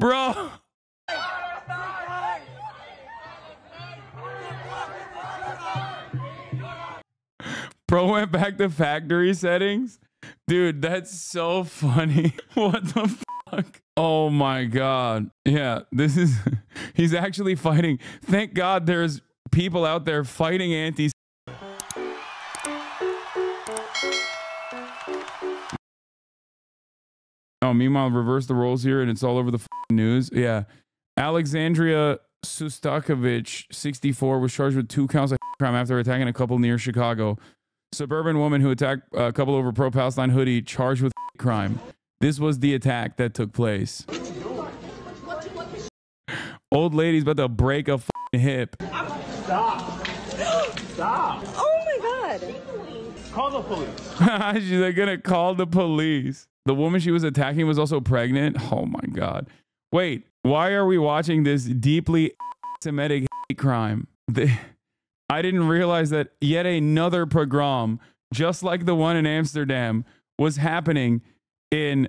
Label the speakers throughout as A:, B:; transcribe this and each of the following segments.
A: Bro. Bro went back to factory settings. Dude, that's so funny. What the fuck? Oh my God. Yeah, this is, he's actually fighting. Thank God there's people out there fighting anti. Oh, meanwhile, reverse the roles here and it's all over the news. Yeah. Alexandria Sakovich, 64, was charged with 2 counts of crime after attacking a couple near Chicago. Suburban woman who attacked a couple over pro-Palestine hoodie charged with crime. This was the attack that took place. Old lady's about to break a hip.
B: Stop. Stop.
C: Oh my God.
B: Call the police.
A: She's gonna call the police. The woman she was attacking was also pregnant. Oh my God. Wait, why are we watching this deeply Semitic hate crime? I didn't realize that yet another pogrom, just like the one in Amsterdam, was happening in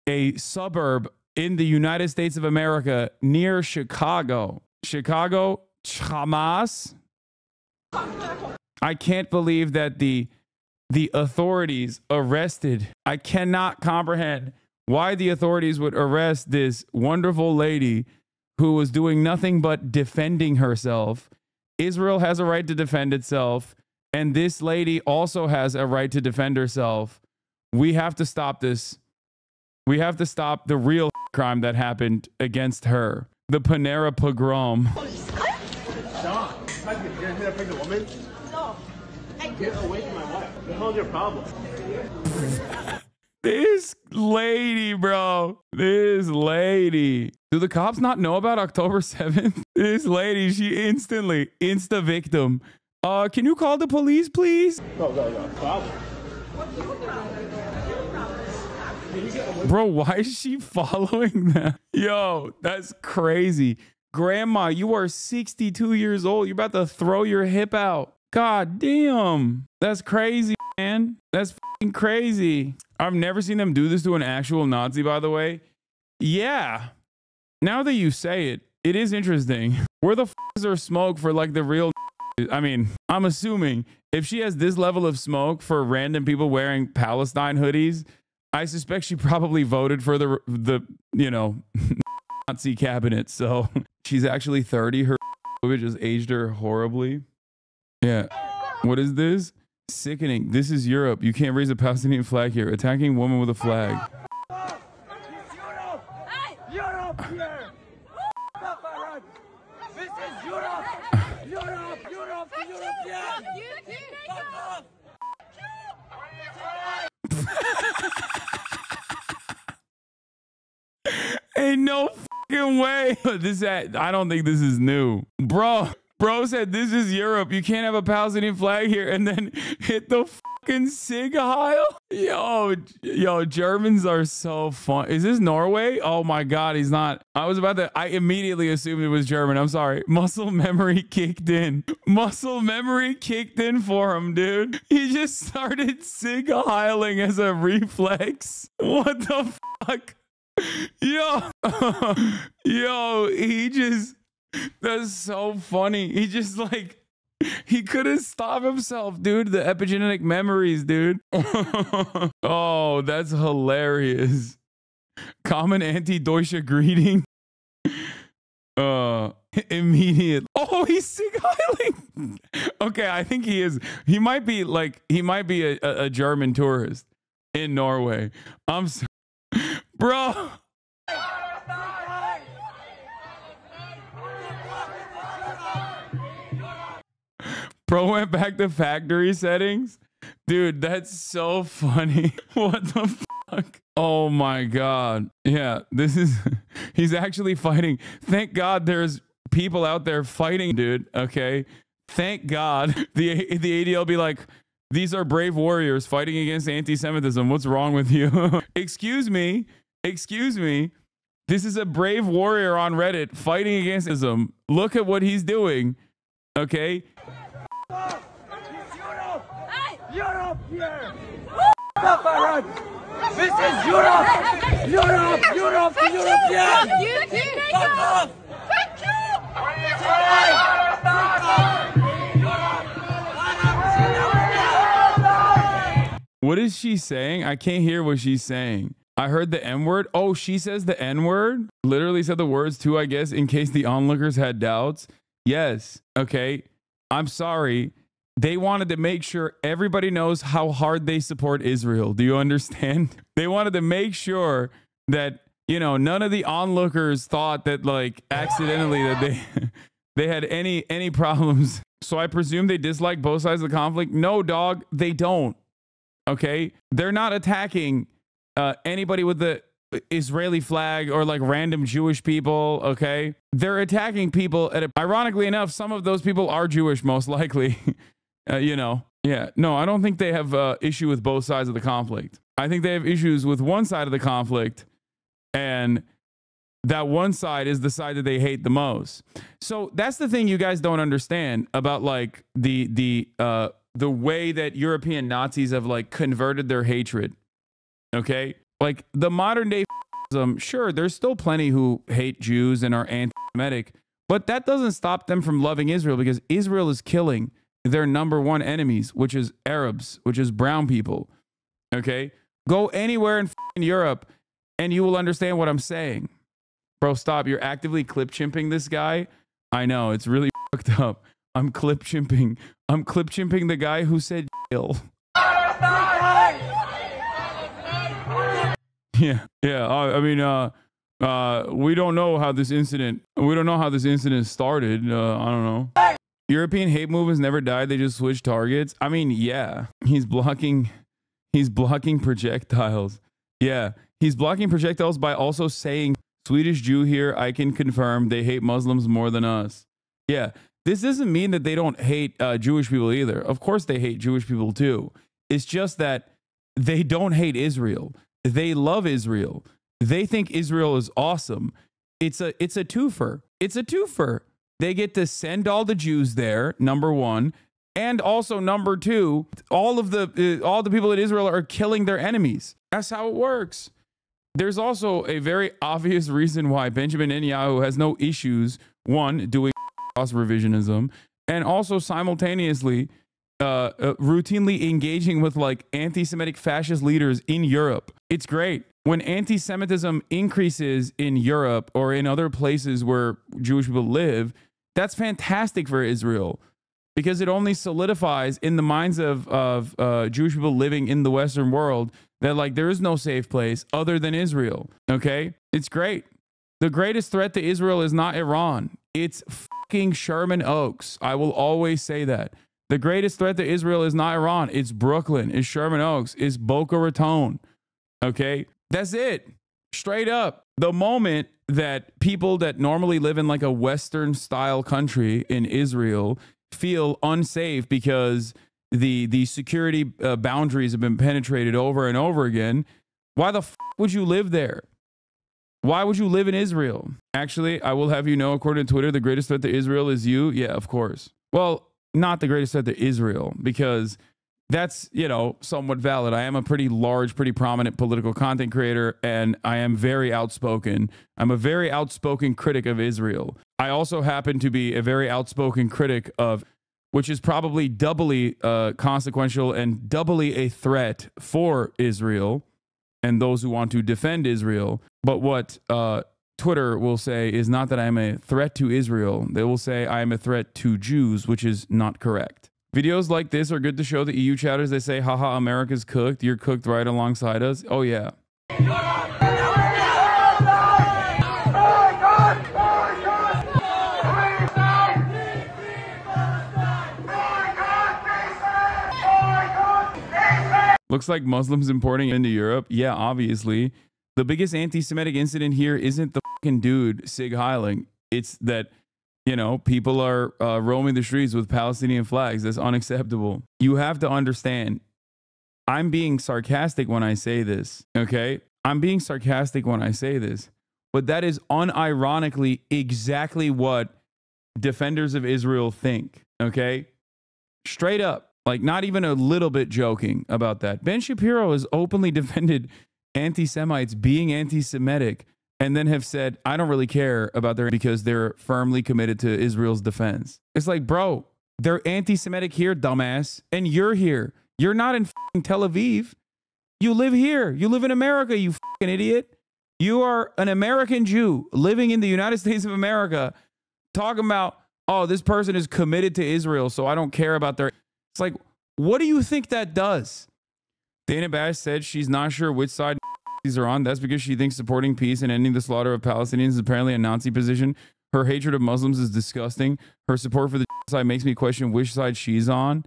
A: a suburb in the United States of America near Chicago. Chicago, Hamas. I can't believe that the authorities arrested. I cannot comprehend why the authorities would arrest this wonderful lady who was doing nothing but defending herself. Israel has a right to defend itself, and this lady also has a right to defend herself. We have to stop this. We have to stop the real crime that happened against her. The Panera pogrom.
B: Stop. You're gonna hit a pregnant woman?
C: No.
B: Get away from my wife. What the hell is your problem?
A: This lady, bro. This lady. Do the cops not know about October 7th? This lady, she instantly, insta-victim. Can you call the police, please?
B: Go. Problem.
A: Bro, why is she following that? Yo, that's crazy. Grandma, you are 62 years old. You're about to throw your hip out. God damn. That's crazy, man. That's fucking crazy. I've never seen them do this to an actual Nazi, by the way. Yeah. Now that you say it, it is interesting. Where the f is there smoke for like the real? I mean, I'm assuming if she has this level of smoke for random people wearing Palestine hoodies, I suspect she probably voted for the you know, Nazi cabinet. So she's actually 30. Her just aged her horribly. Yeah. What is this? Sickening. This is Europe. You can't raise a Palestinian flag here. Attacking woman with a flag.
B: Europe here! This is Europe! Europe,
A: Ain't no fucking way. I don't think this is new. Bro said this is Europe. You can't have a Palestinian flag here and then hit the fucking Sig Heil. Yo, Germans are so fun. Is this Norway? Oh my God, he's not. I immediately assumed it was German. I'm sorry. Muscle memory kicked in. Muscle memory kicked in for him, dude. He just started Sig Heiling as a reflex. What the fuck? Yo, that's so funny. He just like, he couldn't stop himself, dude. The epigenetic memories, dude. Oh, that's hilarious. Common anti-Deutsche greeting. Immediate. Oh, he's Sig-heiling. Okay, I think he is. He might be a German tourist in Norway. I'm so, bro. Bro went back to factory settings. Dude, that's so funny. What the fuck? Oh my God. Yeah, he's actually fighting. Thank God there's people out there fighting, dude. Okay. Thank God. The ADL be like, these are brave warriors fighting against anti-Semitism. What's wrong with you? Excuse me. This is a brave warrior on Reddit fighting against ism. Look at what he's doing. Okay.
B: Europe here!
C: This is Europe! Europe! Europe! The European! Fuck off!
D: Thank you!
A: What is she saying? I can't hear what she's saying. I heard the N word. Oh, she says the N word? Literally said the words too, I guess, in case the onlookers had doubts. Yes. Okay. I'm sorry. They wanted to make sure everybody knows how hard they support Israel. Do you understand? They wanted to make sure that, you know, none of the onlookers thought that, like, accidentally that they had any problems. So I presume they dislike both sides of the conflict. No, dog, they don't. Okay? They're not attacking anybody with the Israeli flag or like random Jewish people. Okay? They're attacking people ironically enough, some of those people are Jewish, most likely. You know, yeah, no, I don't think they have issue with both sides of the conflict. I think they have issues with one side of the conflict, and that one side is the side that they hate the most. So that's the thing you guys don't understand about like the way that European Nazis have like converted their hatred. Okay, like the modern day sure, there's still plenty who hate Jews and are anti-Semitic, but that doesn't stop them from loving Israel, because Israel is killing their number one enemies, which is Arabs, which is brown people. Okay? Go anywhere in Europe and you will understand what I'm saying. Bro, stop. You're actively clip chimping this guy. I know, it's really fucked up. I'm clip chimping. I'm clip chimping the guy who said ill. Yeah. I mean, we don't know how this incident started. I don't know. European hate movements never died. They just switched targets. I mean, yeah, he's blocking projectiles. Yeah, he's blocking projectiles by also saying Swedish Jew here. I can confirm they hate Muslims more than us. Yeah, this doesn't mean that they don't hate Jewish people either. Of course they hate Jewish people too. It's just that they don't hate Israel. They love Israel. They think Israel is awesome. It's a twofer. It's a twofer. They get to send all the Jews there, number one, and also number two, all the people in Israel are killing their enemies. That's how it works. There's also a very obvious reason why Benjamin Netanyahu has no issues, one, doing cross revisionism, and also simultaneously routinely engaging with like anti-Semitic fascist leaders in Europe. It's great. When anti-Semitism increases in Europe or in other places where Jewish people live, that's fantastic for Israel, because it only solidifies in the minds of Jewish people living in the Western world that like there is no safe place other than Israel. Okay? It's great. The greatest threat to Israel is not Iran. It's fucking Sherman Oaks. I will always say that. The greatest threat to Israel is not Iran. It's Brooklyn. It's Sherman Oaks. It's Boca Raton. Okay? That's it. Straight up. The moment that people that normally live in like a Western style country in Israel feel unsafe because the security boundaries have been penetrated over and over again, why the f would you live there? Why would you live in Israel? Actually, I will have you know, according to Twitter, the greatest threat to Israel is you. Yeah, of course. Well, not the greatest threat to Israel, because that's, you know, somewhat valid. I am a pretty large, pretty prominent political content creator, and I am very outspoken. I'm a very outspoken critic of Israel. I also happen to be a very outspoken critic of, which is probably doubly consequential and doubly a threat for Israel and those who want to defend Israel. But what Twitter will say is not that I am a threat to Israel. They will say I am a threat to Jews, which is not correct. Videos like this are good to show the EU chatters. They say, haha, America's cooked. You're cooked right alongside us. Oh, yeah. Looks like Muslims importing into Europe. Yeah, obviously. The biggest anti-Semitic incident here isn't the fucking dude, Sig Heiling. It's that, you know, people are roaming the streets with Palestinian flags. That's unacceptable. You have to understand, I'm being sarcastic when I say this, okay? I'm being sarcastic when I say this, but that is unironically exactly what defenders of Israel think, okay? Straight up, like not even a little bit joking about that. Ben Shapiro has openly defended anti-Semites being anti-Semitic and then have said, I don't really care about their because they're firmly committed to Israel's defense. It's like, bro, they're anti-Semitic here, dumbass, and you're here. You're not in Tel Aviv. You live here. You live in America, you fucking idiot. You are an American Jew living in the United States of America talking about, oh, this person is committed to Israel, so I don't care about their... It's like, what do you think that does? Dana Bash said she's not sure which side these are on. That's because she thinks supporting peace and ending the slaughter of Palestinians is apparently a Nazi position. Her hatred of Muslims is disgusting. Her support for the side makes me question which side she's on.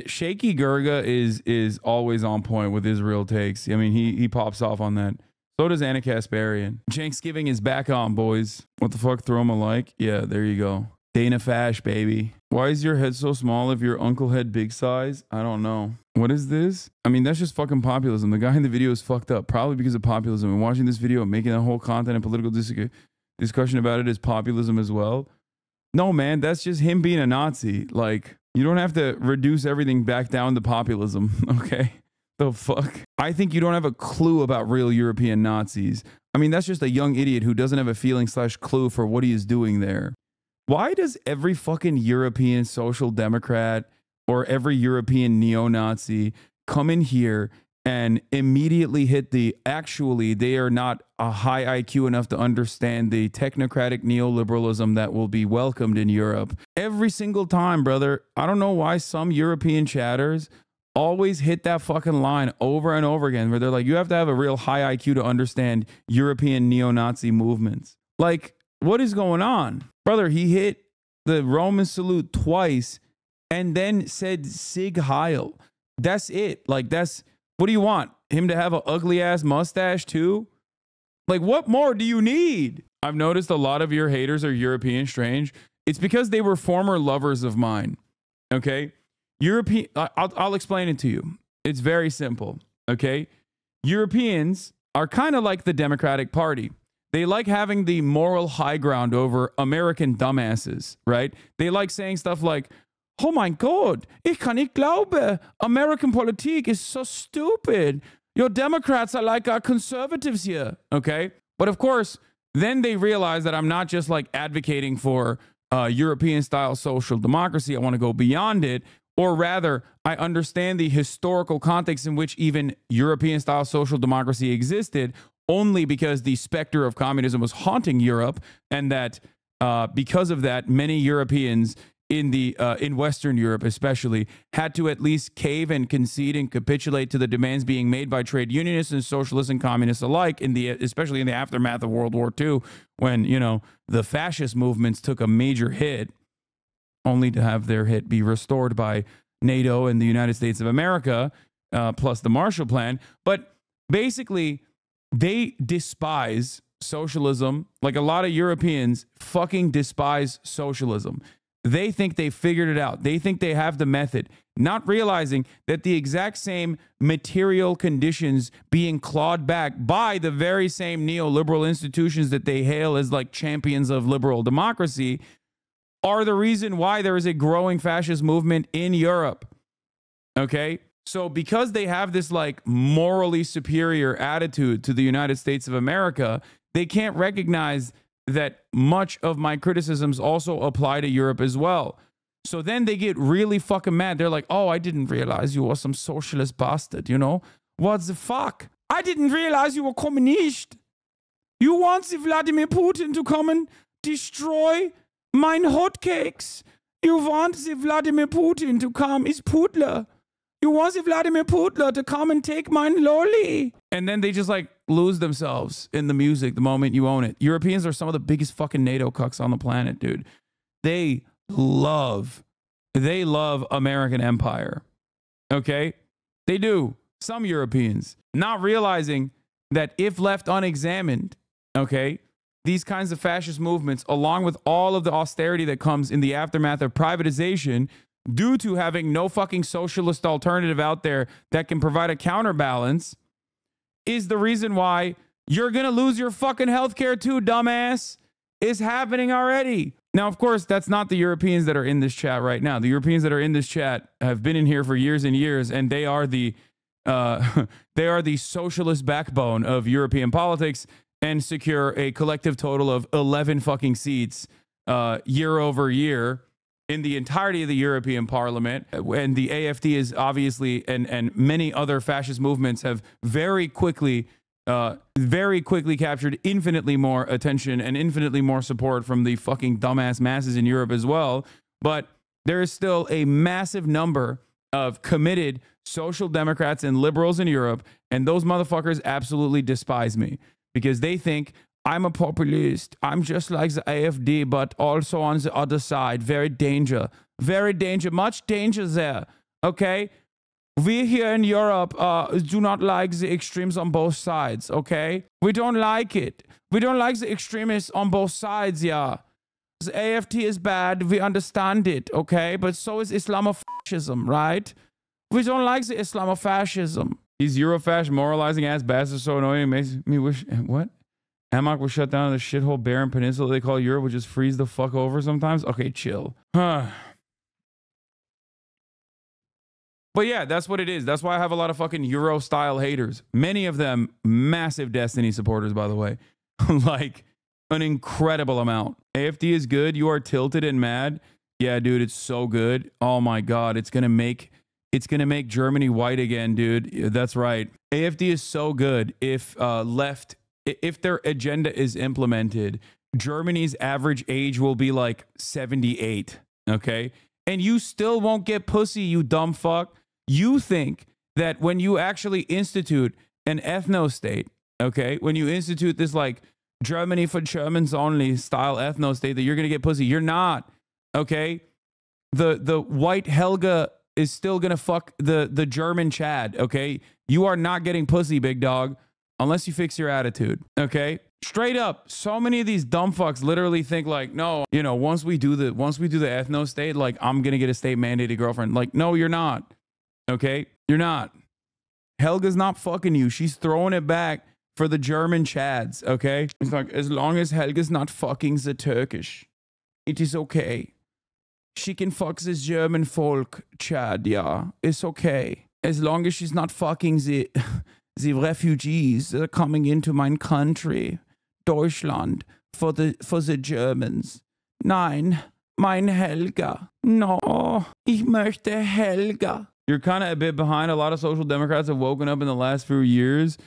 A: Shaky Gurga is always on point with Israel takes. I mean, he pops off on that. So does Anna Kasparian. Thanksgiving is back on, boys. What the fuck? Throw him a like? Yeah, there you go. Dana Fash, baby. Why is your head so small if your uncle had big size? I don't know. What is this? I mean, that's just fucking populism. The guy in the video is fucked up, probably because of populism. And watching this video and making that whole content and political discussion about it is populism as well. No, man, that's just him being a Nazi. Like, you don't have to reduce everything back down to populism, okay? The fuck? I think you don't have a clue about real European Nazis. I mean, that's just a young idiot who doesn't have a feeling / clue for what he is doing there. Why does every fucking European social democrat or every European neo-Nazi come in here and immediately hit the, actually, they are not a high IQ enough to understand the technocratic neoliberalism that will be welcomed in Europe? Every single time, brother. I don't know why some European chatters always hit that fucking line over and over again, where they're like, you have to have a real high IQ to understand European neo-Nazi movements. Like, what is going on? Brother, he hit the Roman salute twice and then said Sig Heil. That's it. Like, that's, what do you want? Him to have an ugly ass mustache too? Like, what more do you need? I've noticed a lot of your haters are European strange. It's because they were former lovers of mine. Okay? European, I'll explain it to you. It's very simple. Okay? Europeans are kind of like the Democratic Party. They like having the moral high ground over American dumbasses, right? They like saying stuff like, oh mein Gott, ich kann nicht glauben, American Politik is so stupid. Your Democrats are like our conservatives here, okay? But of course, then they realize that I'm not just like advocating for European-style social democracy. I want to go beyond it. Or rather, I understand the historical context in which even European-style social democracy existed, only because the specter of communism was haunting Europe, and that because of that, many Europeans in Western Europe especially had to at least cave and concede and capitulate to the demands being made by trade unionists and socialists and communists alike, especially in the aftermath of World War II, when, you know, the fascist movements took a major hit, only to have their hit be restored by NATO and the United States of America, plus the Marshall Plan. But basically, they despise socialism. Like, a lot of Europeans fucking despise socialism. They think they figured it out. They think they have the method, not realizing that the exact same material conditions being clawed back by the very same neoliberal institutions that they hail as like champions of liberal democracy are the reason why there is a growing fascist movement in Europe. Okay? So because they have this like morally superior attitude to the United States of America, they can't recognize that much of my criticisms also apply to Europe as well. So then they get really fucking mad. They're like, oh, I didn't realize you were some socialist bastard, you know? What the fuck? I didn't realize you were communist. You want the Vladimir Putin to come and destroy mine hotcakes. You want the Vladimir Putin to come. It's Putler. You want the Vladimir Putler to come and take mine lolly. And then they just like lose themselves in the music the moment you own it. Europeans are some of the biggest fucking NATO cucks on the planet, dude. They love American empire. Okay? They do. Some Europeans. Not realizing that if left unexamined, okay, these kinds of fascist movements, along with all of the austerity that comes in the aftermath of privatization, due to having no fucking socialist alternative out there that can provide a counterbalance, is the reason why you're going to lose your fucking healthcare too, dumbass. It's happening already. Now, of course, that's not the Europeans that are in this chat right now. The Europeans that are in this chat have been in here for years and years, and they are the They are the socialist backbone of European politics and secure a collective total of 11 fucking seats year over year in the entirety of the European Parliament. And the AfD is obviously, and many other fascist movements have very quickly captured infinitely more attention and infinitely more support from the fucking dumbass masses in Europe as well. But there is still a massive number of committed social democrats and liberals in Europe, and those motherfuckers absolutely despise me because they think I'm a populist. I'm just like the AfD, but also on the other side. Very danger, much danger there. Okay, we here in Europe do not like the extremes on both sides. Okay, we don't like it. We don't like the extremists on both sides. Yeah, the AfD is bad. We understand it. Okay, but so is Islamofascism, right? We don't like the Islamofascism. These Eurofash moralizing ass bastards so annoying. It makes me wish what. Hammock was shut down on the shithole barren peninsula they call Europe, which just freeze the fuck over sometimes. Okay, chill. But yeah, that's what it is. That's why I have a lot of fucking Euro-style haters. Many of them massive Destiny supporters, by the way. Like, an incredible amount. AfD is good. You are tilted and mad. Yeah, dude, it's so good. Oh my God, it's gonna make Germany white again, dude. That's right. AfD is so good if if their agenda is implemented, Germany's average age will be like 78, okay? And you still won't get pussy, you dumb fuck. You think that when you actually institute an ethno-state, okay? When you institute this like Germany for Germans only style ethno-state that you're gonna get pussy. You're not, okay? The white Helga is still gonna fuck the German Chad, okay? You are not getting pussy, big dog. Unless you fix your attitude, okay? Straight up, so many of these dumb fucks literally think like, no, you know, once we do the ethno state, like I'm gonna get a state mandated girlfriend. Like, no, you're not. Okay, you're not. Helga's not fucking you. She's throwing it back for the German Chads. Okay, it's like as long as Helga's not fucking the Turkish, it is okay. She can fuck the German folk Chad. Yeah, it's okay as long as she's not fucking the refugees that are coming into my country, Deutschland, for the Germans. Nein, mein Helga. No, ich möchte Helga. You're kind of a bit behind. A lot of social democrats have woken up in the last few years.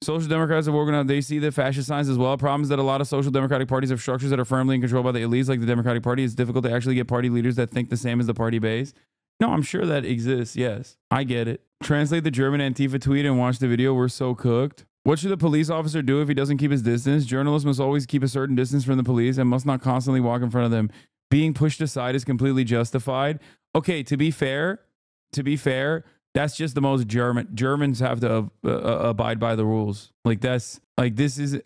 A: Social democrats have woken up. They see the fascist signs as well. Problem is that a lot of social democratic parties have structures that are firmly controlled by the elites, like the Democratic Party. It's difficult to actually get party leaders that think the same as the party base. No, I'm sure that exists. Yes, I get it. Translate the German Antifa tweet and watch the video. We're so cooked. What should the police officer do if he doesn't keep his distance? Journalists must always keep a certain distance from the police and must not constantly walk in front of them. Being pushed aside is completely justified. Okay, to be fair, that's just the most German. Germans have to abide by the rules. Like that's like this is.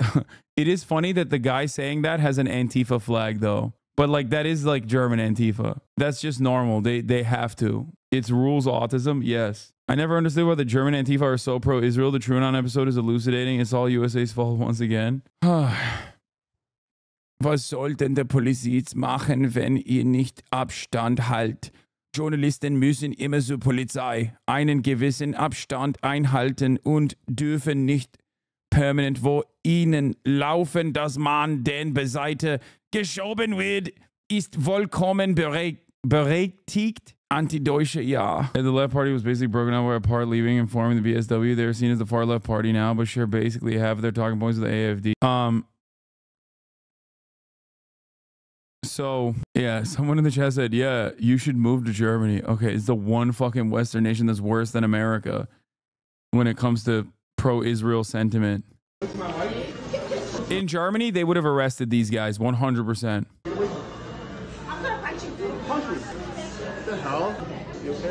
A: It is funny that the guy saying that has an Antifa flag though. But like that is like German Antifa. That's just normal. They have to. It's rules autism. Yes. I never understood why the German Antifa are so pro-Israel. The TrueAnon episode is elucidating. It's all USA's fault once again. Was soll denn der Polizist machen, wenn ihr nicht Abstand halt? Journalisten müssen immer zur Polizei einen gewissen Abstand einhalten und dürfen nicht permanent wo ihnen laufen, dass man den beiseite geschoben wird, ist vollkommen berechtigt. Anti-Deutsche, yeah. And the left party was basically broken up by a part leaving and forming the VSW. They're seen as the far left party now, but sure basically have their talking points with the AfD. So, yeah, someone in the chat said, yeah, you should move to Germany. Okay, it's the one fucking Western nation that's worse than America when it comes to pro-Israel sentiment. In Germany, they would have arrested these guys 100%.
B: I'm gonna fight you. Punch me. What the hell? You okay?